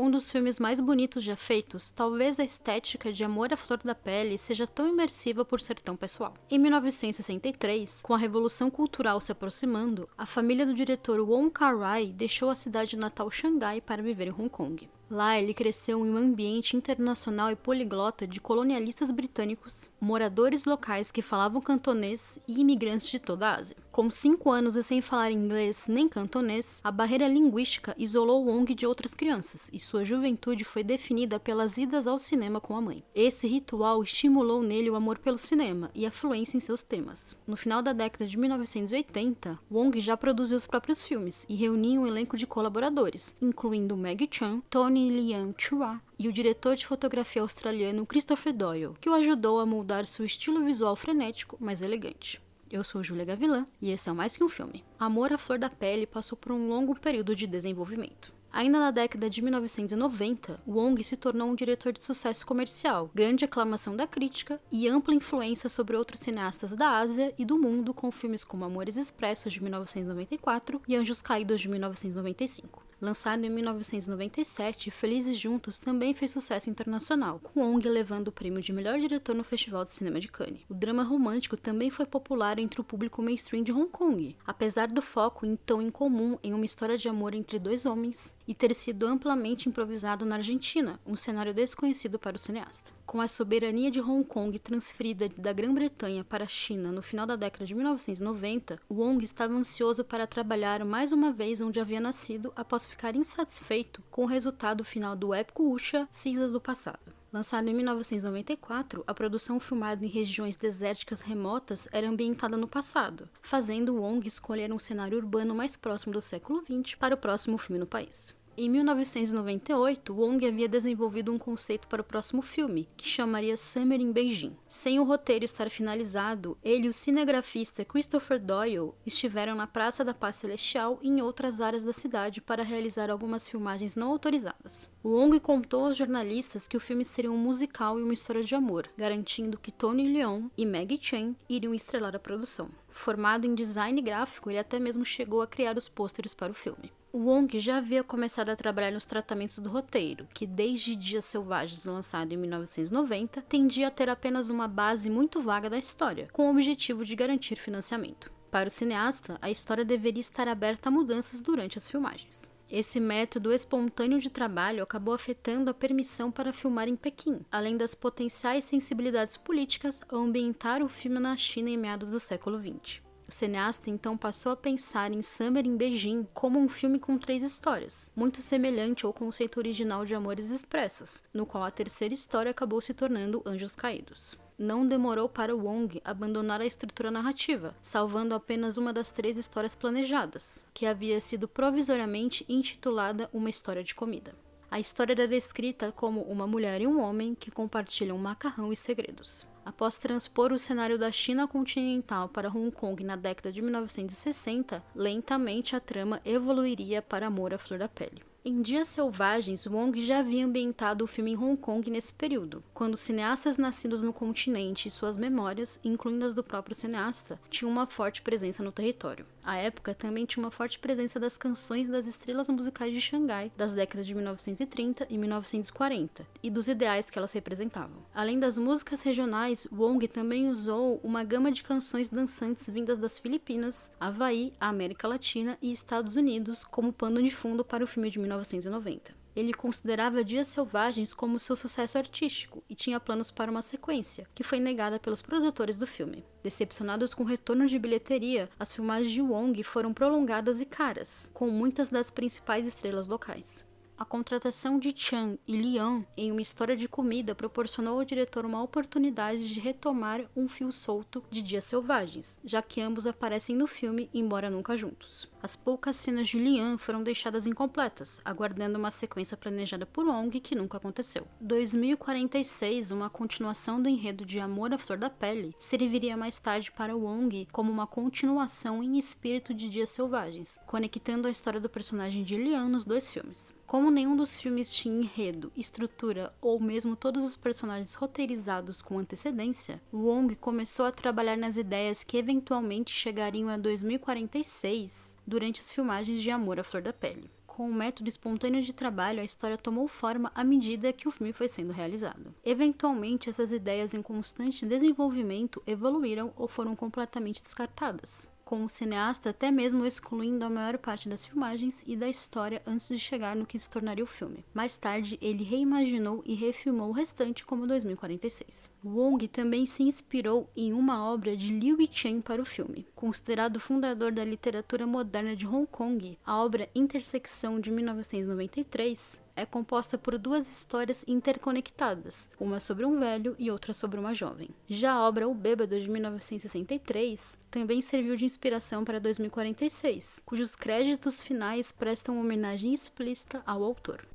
um dos filmes mais bonitos já feitos, talvez a estética de Amor à Flor da Pele seja tão imersiva por ser tão pessoal. Em 1963, com a Revolução Cultural se aproximando, a família do diretor Wong Kar-wai deixou a cidade natal Xangai para viver em Hong Kong. Lá, ele cresceu em um ambiente internacional e poliglota de colonialistas britânicos, moradores locais que falavam cantonês e imigrantes de toda a Ásia. Com 5 anos e sem falar inglês nem cantonês, a barreira linguística isolou Wong de outras crianças e sua juventude foi definida pelas idas ao cinema com a mãe. Esse ritual estimulou nele o amor pelo cinema e a fluência em seus temas. No final da década de 1980, Wong já produziu os próprios filmes e reunia um elenco de colaboradores, incluindo Maggie Cheung, Tony Leung Chua e o diretor de fotografia australiano Christopher Doyle, que o ajudou a moldar seu estilo visual frenético, mas elegante. Eu sou Júlia Gavilã e esse é Mais Que Um Filme. Amor à Flor da Pele passou por um longo período de desenvolvimento. Ainda na década de 1990, Wong se tornou um diretor de sucesso comercial, grande aclamação da crítica e ampla influência sobre outros cineastas da Ásia e do mundo com filmes como Amores Expressos de 1994 e Anjos Caídos de 1995. Lançado em 1997, Felizes Juntos também fez sucesso internacional, com Wong levando o prêmio de melhor diretor no Festival de Cinema de Cannes. O drama romântico também foi popular entre o público mainstream de Hong Kong, apesar do foco então incomum em uma história de amor entre dois homens e ter sido amplamente improvisado na Argentina, um cenário desconhecido para o cineasta. Com a soberania de Hong Kong transferida da Grã-Bretanha para a China no final da década de 1990, Wong estava ansioso para trabalhar mais uma vez onde havia nascido após ficar insatisfeito com o resultado final do épico wuxia Cinzas do Passado. Lançado em 1994, a produção filmada em regiões desérticas remotas era ambientada no passado, fazendo Wong escolher um cenário urbano mais próximo do século XX para o próximo filme no país. Em 1998, Wong havia desenvolvido um conceito para o próximo filme, que chamaria Summer em Beijing. Sem o roteiro estar finalizado, ele e o cinegrafista Christopher Doyle estiveram na Praça da Paz Celestial e em outras áreas da cidade para realizar algumas filmagens não autorizadas. Wong contou aos jornalistas que o filme seria um musical e uma história de amor, garantindo que Tony Leung e Maggie Cheung iriam estrelar a produção. Formado em design gráfico, ele até mesmo chegou a criar os pôsteres para o filme. Wong já havia começado a trabalhar nos tratamentos do roteiro, que desde Dias Selvagens, lançado em 1990, tendia a ter apenas uma base muito vaga da história, com o objetivo de garantir financiamento. Para o cineasta, a história deveria estar aberta a mudanças durante as filmagens. Esse método espontâneo de trabalho acabou afetando a permissão para filmar em Pequim, além das potenciais sensibilidades políticas ao ambientar o filme na China em meados do século XX. O cineasta então passou a pensar em Summer em Beijing como um filme com 3 histórias, muito semelhante ao conceito original de Amores Expressos, no qual a terceira história acabou se tornando Anjos Caídos. Não demorou para Wong abandonar a estrutura narrativa, salvando apenas uma das 3 histórias planejadas, que havia sido provisoriamente intitulada Uma História de Comida. A história era descrita como uma mulher e um homem que compartilham macarrão e segredos. Após transpor o cenário da China continental para Hong Kong na década de 1960, lentamente a trama evoluiria para Amor à Flor da Pele. Em Dias Selvagens, Wong já havia ambientado o filme em Hong Kong nesse período, quando cineastas nascidos no continente e suas memórias, incluindo as do próprio cineasta, tinham uma forte presença no território. A época também tinha uma forte presença das canções das estrelas musicais de Xangai, das décadas de 1930 e 1940, e dos ideais que elas representavam. Além das músicas regionais, Wong também usou uma gama de canções dançantes vindas das Filipinas, Havaí, a América Latina e Estados Unidos como pano de fundo para o filme de 1990. Ele considerava Dias Selvagens como seu sucesso artístico e tinha planos para uma sequência, que foi negada pelos produtores do filme. Decepcionados com o retorno de bilheteria, as filmagens de Wong foram prolongadas e caras, com muitas das principais estrelas locais. A contratação de Chan e Liang em Uma História de Comida proporcionou ao diretor uma oportunidade de retomar um fio solto de Dias Selvagens, já que ambos aparecem no filme, embora nunca juntos. As poucas cenas de Liang foram deixadas incompletas, aguardando uma sequência planejada por Wong que nunca aconteceu. 2046, uma continuação do enredo de Amor à Flor da Pele, serviria mais tarde para Wong como uma continuação em espírito de Dias Selvagens, conectando a história do personagem de Liang nos 2 filmes. Como nenhum dos filmes tinha enredo, estrutura ou mesmo todos os personagens roteirizados com antecedência, Wong começou a trabalhar nas ideias que eventualmente chegariam a 2046 durante as filmagens de Amor à Flor da Pele. com um método espontâneo de trabalho, a história tomou forma à medida que o filme foi sendo realizado. Eventualmente, essas ideias em constante desenvolvimento evoluíram ou foram completamente descartadas, com o cineasta até mesmo excluindo a maior parte das filmagens e da história antes de chegar no que se tornaria o filme. Mais tarde, ele reimaginou e refilmou o restante como 2046. Wong também se inspirou em uma obra de Liu Yichen para o filme. Considerado o fundador da literatura moderna de Hong Kong, a obra Intersecção de 1993 é composta por duas histórias interconectadas, uma sobre um velho e outra sobre uma jovem. Já a obra O Bêbado, de 1963, também serviu de inspiração para 2046, cujos créditos finais prestam homenagem explícita ao autor.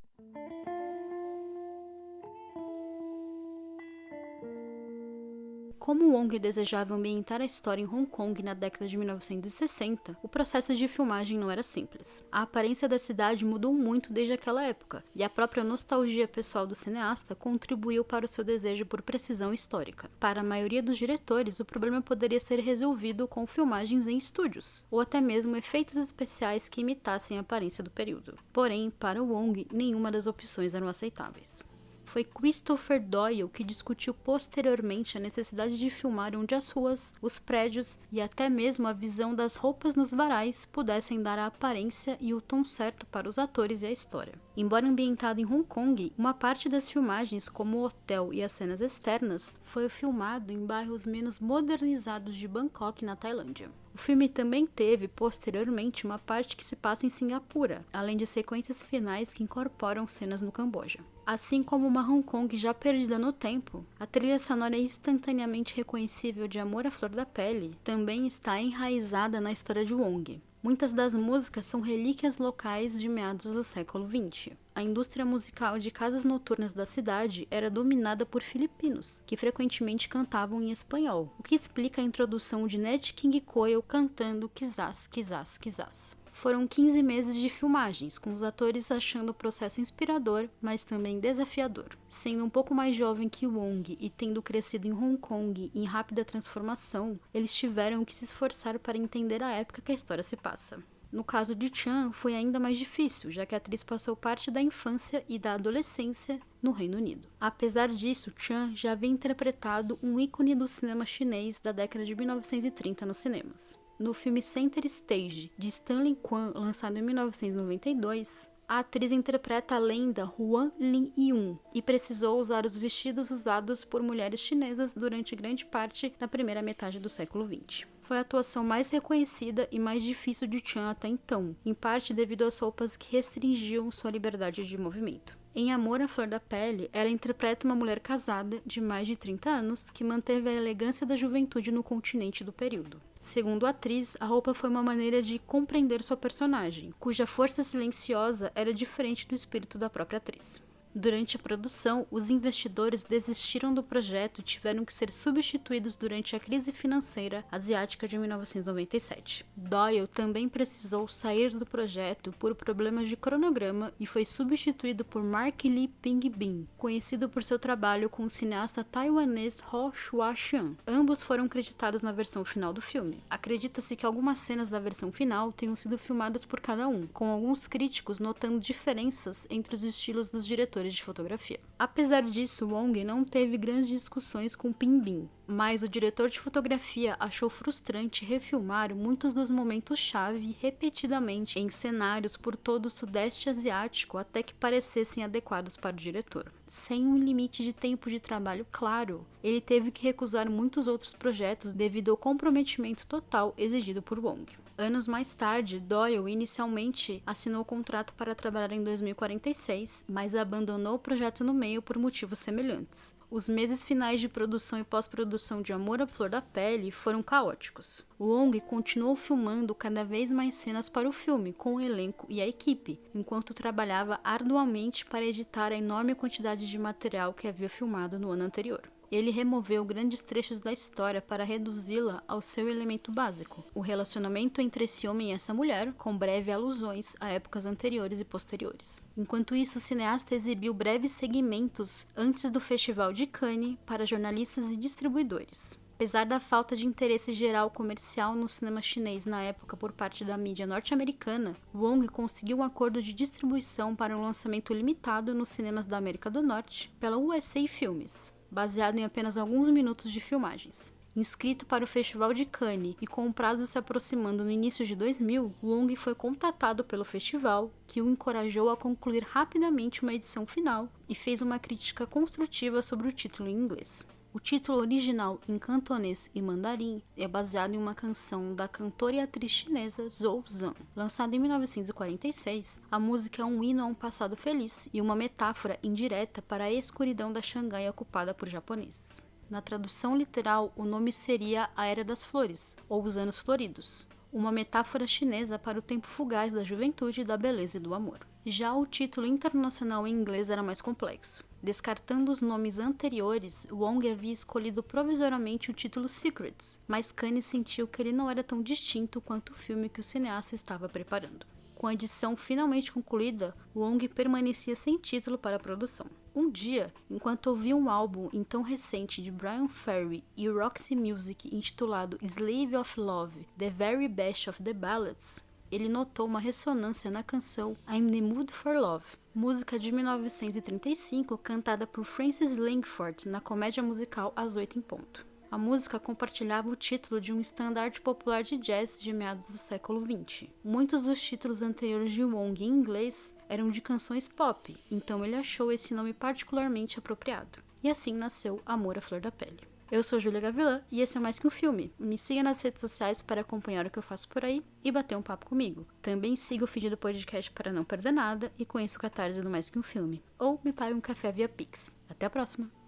Como Wong desejava ambientar a história em Hong Kong na década de 1960, o processo de filmagem não era simples. A aparência da cidade mudou muito desde aquela época, e a própria nostalgia pessoal do cineasta contribuiu para o seu desejo por precisão histórica. Para a maioria dos diretores, o problema poderia ser resolvido com filmagens em estúdios, ou até mesmo efeitos especiais que imitassem a aparência do período. Porém, para Wong, nenhuma das opções eram aceitáveis. Foi Christopher Doyle que discutiu posteriormente a necessidade de filmar onde as ruas, os prédios e até mesmo a visão das roupas nos varais pudessem dar a aparência e o tom certo para os atores e a história. Embora ambientado em Hong Kong, uma parte das filmagens, como o hotel e as cenas externas, foi filmado em bairros menos modernizados de Bangkok, na Tailândia. O filme também teve, posteriormente, uma parte que se passa em Singapura, além de sequências finais que incorporam cenas no Camboja. Assim como uma Hong Kong já perdida no tempo, a trilha sonora instantaneamente reconhecível de Amor à Flor da Pele também está enraizada na história de Wong. Muitas das músicas são relíquias locais de meados do século XX. A indústria musical de casas noturnas da cidade era dominada por filipinos, que frequentemente cantavam em espanhol, o que explica a introdução de Nat King Cole cantando Quizás, Quizás, Quizás. Foram 15 meses de filmagens, com os atores achando o processo inspirador, mas também desafiador. Sendo um pouco mais jovem que Wong e tendo crescido em Hong Kong em rápida transformação, eles tiveram que se esforçar para entender a época que a história se passa. No caso de Chan, foi ainda mais difícil, já que a atriz passou parte da infância e da adolescência no Reino Unido. Apesar disso, Chan já havia interpretado um ícone do cinema chinês da década de 1930 nos cinemas. No filme Center Stage, de Stanley Kwan, lançado em 1992, a atriz interpreta a lenda Huan Lin-yun e precisou usar os vestidos usados por mulheres chinesas durante grande parte da primeira metade do século XX. Foi a atuação mais reconhecida e mais difícil de Chan até então, em parte devido às roupas que restringiam sua liberdade de movimento. Em Amor à Flor da Pele, ela interpreta uma mulher casada de mais de 30 anos que manteve a elegância da juventude no continente do período. Segundo a atriz, a roupa foi uma maneira de compreender sua personagem, cuja força silenciosa era diferente do espírito da própria atriz. Durante a produção, os investidores desistiram do projeto e tiveram que ser substituídos durante a crise financeira asiática de 1997. Doyle também precisou sair do projeto por problemas de cronograma e foi substituído por Mark Lee Ping-bin, conhecido por seu trabalho com o cineasta taiwanês Ho Chua-chiang. Ambos foram creditados na versão final do filme. Acredita-se que algumas cenas da versão final tenham sido filmadas por cada um, com alguns críticos notando diferenças entre os estilos dos diretores de fotografia. Apesar disso, Wong não teve grandes discussões com Ping-bin, mas o diretor de fotografia achou frustrante refilmar muitos dos momentos-chave repetidamente em cenários por todo o sudeste asiático até que parecessem adequados para o diretor. Sem um limite de tempo de trabalho claro, ele teve que recusar muitos outros projetos devido ao comprometimento total exigido por Wong. Anos mais tarde, Doyle inicialmente assinou o contrato para trabalhar em 2046, mas abandonou o projeto no meio por motivos semelhantes. Os meses finais de produção e pós-produção de Amor à Flor da Pele foram caóticos. Wong continuou filmando cada vez mais cenas para o filme, com o elenco e a equipe, enquanto trabalhava arduamente para editar a enorme quantidade de material que havia filmado no ano anterior. Ele removeu grandes trechos da história para reduzi-la ao seu elemento básico, o relacionamento entre esse homem e essa mulher, com breves alusões a épocas anteriores e posteriores. Enquanto isso, o cineasta exibiu breves segmentos antes do Festival de Cannes para jornalistas e distribuidores. Apesar da falta de interesse geral comercial no cinema chinês na época por parte da mídia norte-americana, Wong conseguiu um acordo de distribuição para um lançamento limitado nos cinemas da América do Norte pela USA Filmes, baseado em apenas alguns minutos de filmagens. Inscrito para o Festival de Cannes e com o prazo se aproximando no início de 2000, Wong foi contatado pelo festival, que o encorajou a concluir rapidamente uma edição final e fez uma crítica construtiva sobre o título em inglês. O título original em cantonês e mandarim é baseado em uma canção da cantora e atriz chinesa Zhou Zhan. Lançada em 1946, a música é um hino a um passado feliz e uma metáfora indireta para a escuridão da Xangai ocupada por japoneses. Na tradução literal, o nome seria a Era das Flores, ou os Anos Floridos, uma metáfora chinesa para o tempo fugaz da juventude, da beleza e do amor. Já o título internacional em inglês era mais complexo. Descartando os nomes anteriores, Wong havia escolhido provisoriamente o título Secrets, mas Cannes sentiu que ele não era tão distinto quanto o filme que o cineasta estava preparando. Com a edição finalmente concluída, Wong permanecia sem título para a produção. Um dia, enquanto ouvia um álbum então recente de Bryan Ferry e Roxy Music intitulado Slave of Love, The Very Best of the Ballads, ele notou uma ressonância na canção I'm in the Mood for Love, música de 1935 cantada por Frances Langford na comédia musical Às 8 em Ponto. A música compartilhava o título de um estandarte popular de jazz de meados do século XX. Muitos dos títulos anteriores de Wong em inglês eram de canções pop, então ele achou esse nome particularmente apropriado. E assim nasceu Amor à Flor da Pele. Eu sou Júlia Gavilã e esse é Mais Que Um Filme. Me siga nas redes sociais para acompanhar o que eu faço por aí e bater um papo comigo. Também siga o feed do podcast para não perder nada e conheça o Catarse do Mais Que Um Filme. Ou me pague um café via Pix. Até a próxima!